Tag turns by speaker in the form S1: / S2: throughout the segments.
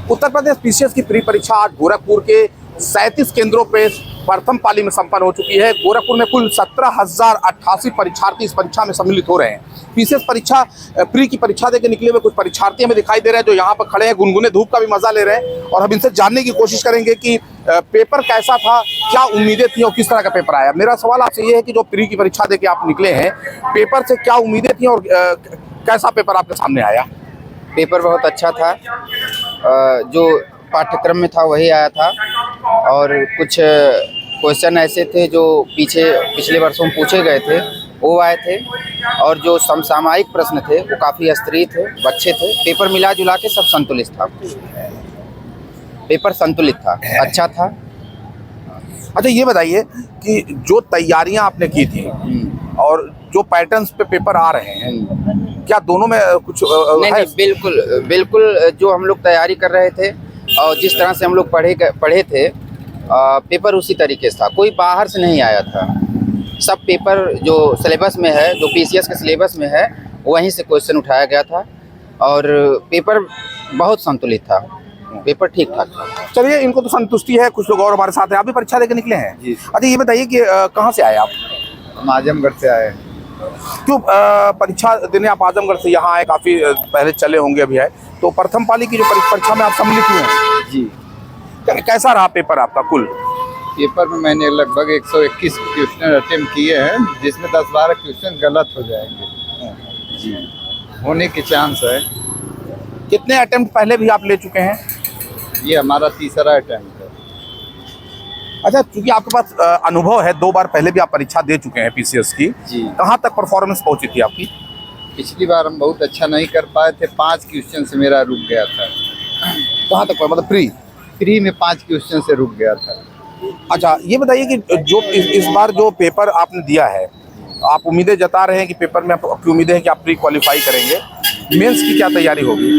S1: Uttar Pradesh PCS की pre परीक्षा आज गोरखपुर के 37 केंद्रों पे प्रथम पाली में संपन्न हो चुकी है। गोरखपुर में कुल 17,088 परीक्षार्थी इस परीक्षा में सम्मिलित हो रहे हैं। पीसीएस परीक्षा प्री की परीक्षा देकर निकले हुए कुछ परीक्षार्थी हमें दिखाई दे रहे हैं जो यहाँ पर खड़े हैं, गुनगुने धूप का भी मजा ले रहे हैं। और हम इनसे जानने की कोशिश करेंगे कि पेपर कैसा था, क्या उम्मीदें थी और किस तरह का पेपर आया। मेरा सवाल आपसे ये है कि जो प्री की परीक्षा देकर आप निकले हैं, पेपर से क्या उम्मीदें थी और कैसा पेपर आपके सामने आया?
S2: पेपर बहुत अच्छा था। जो पाठ्यक्रम में था वही आया था और कुछ क्वेश्चन ऐसे थे जो पिछले वर्षों में पूछे गए थे वो आए थे और जो समसामयिक प्रश्न थे वो काफ़ी स्तरीय थे, अच्छे थे। पेपर मिला जुला के सब संतुलित था। पेपर संतुलित था, अच्छा था।
S1: अच्छा, ये बताइए कि जो तैयारियां आपने की थी और जो पैटर्न्स पे पेपर आ रहे हैं, क्या दोनों में कुछ
S2: नहीं, बिल्कुल जो हम लोग तैयारी कर रहे थे और जिस तरह से हम लोग पढ़े थे पेपर उसी तरीके से था। कोई बाहर से नहीं आया था। सब पेपर जो सिलेबस में है, जो पीसीएस के सिलेबस में है, वहीं से क्वेश्चन उठाया गया था और पेपर बहुत संतुलित था। पेपर ठीक ठाक था।
S1: चलिए, इनको तो संतुष्टि है। कुछ लोग और हमारे साथ हैं, आप भी परीक्षा देकर निकले हैं जी। अच्छा, ये बताइए कि कहाँ से आए आप?
S3: हम आजमगढ़ से आए।
S1: क्यों परीक्षा देने आप आजमगढ़ से यहाँ आए? काफ़ी पहले चले होंगे, अभी आए तो प्रथम पाली की जो परीक्षा में आप सम्मिलित हुए हैं
S3: जी।
S1: कैसा रहा पेपर आपका? कुल
S3: पेपर में मैंने लगभग 121 क्वेश्चन अटेम्प्ट किए हैं, जिसमें 10-12 क्वेश्चन गलत हो जाएंगे जी, होने के चांस है।
S1: कितने अटेम्प्ट पहले भी आप ले चुके हैं?
S3: ये हमारा तीसरा अटेम्प्ट है।
S1: अच्छा, क्योंकि आपके पास अनुभव है, 2 बार पहले भी आप परीक्षा दे चुके हैं पीसीएस की
S3: जी।
S1: कहाँ तक परफॉर्मेंस पहुंची थी आपकी?
S3: पिछली बार हम बहुत अच्छा नहीं कर पाए थे, 5 क्वेश्चन से मेरा रुक गया था।
S1: कहाँ तक? मतलब
S3: प्री में 5 क्वेश्चन से रुक गया था।
S1: अच्छा, ये बताइए कि जो इस बार जो पेपर आपने दिया है, आप उम्मीदें जता रहे हैं कि पेपर में आपकी उम्मीदें हैं कि आप प्री क्वालिफाई करेंगे। मेंस की क्या तैयारी होगी?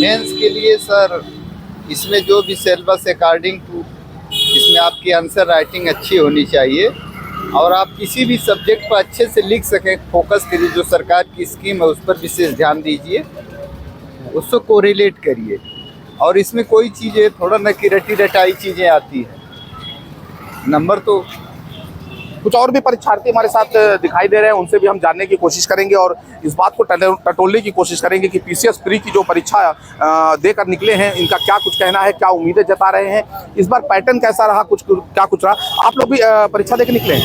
S3: मेंस के लिए सर, इसमें जो भी सिलेबस अकॉर्डिंग टू, इसमें आपकी आंसर राइटिंग अच्छी होनी चाहिए और आप किसी भी सब्जेक्ट पर अच्छे से लिख सकें। फोकस करिए, जो सरकार की स्कीम है उस पर विशेष ध्यान दीजिए, उसको कोरिलेट करिए। और इसमें कोई चीज़ें थोड़ा न कि रटाई चीज़ें आती हैं। नंबर तो
S1: कुछ और भी परीक्षार्थी हमारे साथ दिखाई दे रहे हैं, उनसे भी हम जानने की कोशिश करेंगे और इस बात को टटोलने की कोशिश करेंगे कि पीसीएस प्री की जो परीक्षा देकर निकले हैं, इनका क्या कुछ कहना है, क्या उम्मीदें जता रहे हैं, इस बार पैटर्न कैसा रहा, क्या कुछ रहा। आप लोग भी परीक्षा देकर निकले हैं?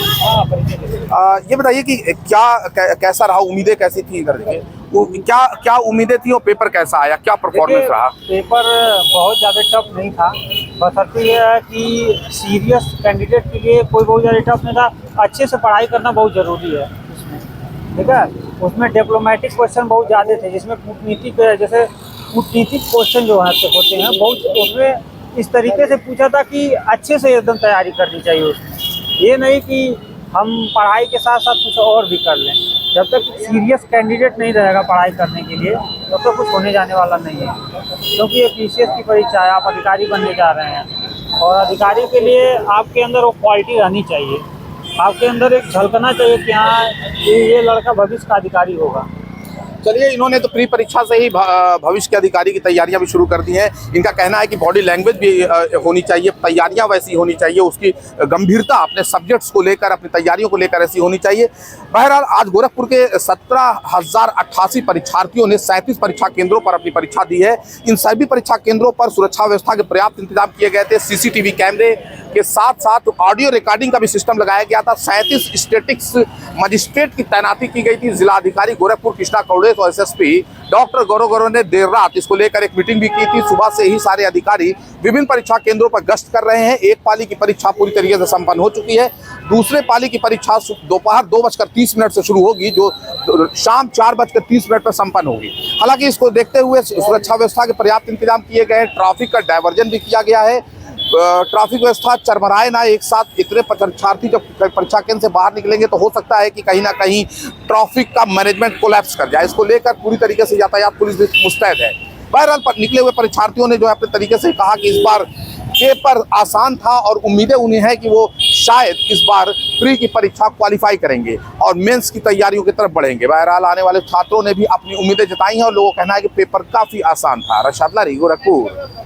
S1: ये बताइए कि कैसा रहा, उम्मीदें कैसी थी? इधर देखिए, क्या उम्मीदें थी और पेपर कैसा आया, क्या परफॉर्मेंस रहा?
S4: पेपर बहुत ज़्यादा टफ नहीं था, बशर्ते ये है कि सीरियस कैंडिडेट के लिए कोई बहुत ज़्यादा टफ नहीं था। अच्छे से पढ़ाई करना बहुत ज़रूरी है इसमें, ठीक है। उसमें डिप्लोमेटिक क्वेश्चन बहुत ज़्यादा थे, जिसमें कूटनीतिक क्वेश्चन जो होते हैं बहुत, उसमें इस तरीके से पूछा था कि अच्छे से एकदम तैयारी करनी चाहिए उसमें। ये नहीं कि हम पढ़ाई के साथ साथ कुछ और भी कर लें। जब तक सीरियस कैंडिडेट नहीं रहेगा पढ़ाई करने के लिए, तब तक कुछ होने जाने वाला नहीं है। क्योंकि ये पीसीएस की परीक्षा है, आप अधिकारी बनने जा रहे हैं और अधिकारी के लिए आपके अंदर वो क्वालिटी रहनी चाहिए। आपके अंदर एक झलकना चाहिए कि हाँ, ये लड़का भविष्य का अधिकारी होगा।
S1: चलिए, इन्होंने तो प्री परीक्षा से ही भविष्य के अधिकारी की तैयारियां भी शुरू कर दी हैं। इनका कहना है कि बॉडी लैंग्वेज भी होनी चाहिए, तैयारियां वैसी होनी चाहिए, उसकी गंभीरता अपने सब्जेक्ट्स को लेकर, अपनी तैयारियों को लेकर ऐसी होनी चाहिए। बहरहाल, आज गोरखपुर के 17,088 परीक्षार्थियों ने 37 परीक्षा केंद्रों पर अपनी परीक्षा दी है। इन सभी परीक्षा केंद्रों पर सुरक्षा व्यवस्था के पर्याप्त इंतजाम किए गए थे। सीसीटीवी कैमरे के साथ साथ ऑडियो रिकॉर्डिंग का भी सिस्टम लगाया गया था। 37 स्टैटिक्स मजिस्ट्रेट की तैनाती की गई थी। जिलाधिकारी गोरखपुर कृष्णा कौड़े और एसएसपी डॉक्टर गौरव ने देर रात इसको लेकर एक मीटिंग भी की थी। सुबह से ही सारे अधिकारी विभिन्न परीक्षा केंद्रों पर गश्त कर रहे हैं। एक पाली की परीक्षा पूरी तरीके से संपन्न हो चुकी है। दूसरे पाली की परीक्षा दोपहर 2:30 से शुरू होगी, जो शाम 4:30 पर संपन्न होगी। हालांकि इसको देखते हुए सुरक्षा व्यवस्था के पर्याप्त इंतजाम किए गए। ट्रैफिक का डायवर्जन भी किया गया है। ट्रैफिक व्यवस्था चरमराए ना, एक साथ इतने परीक्षार्थी जब परीक्षा केंद्र से बाहर निकलेंगे तो हो सकता है कि कहीं ना कहीं ट्रैफिक का मैनेजमेंट कोलैप्स कर जाए। इसको लेकर पूरी तरीके से यातायात पुलिस भी मुस्तैद है। बहरहाल, निकले हुए परीक्षार्थियों ने जो अपने तरीके से कहा कि इस बार पेपर आसान था और उम्मीदें उन्हें हैं कि वो शायद इस बार प्री की परीक्षा क्वालिफाई करेंगे और मेंस की तैयारियों की तरफ बढ़ेंगे। बहरहाल आने वाले छात्रों ने भी अपनी उम्मीदें जताई हैं और लोगों का कहना है कि पेपर काफ़ी आसान था। रशाद लारी, गोरखपुर।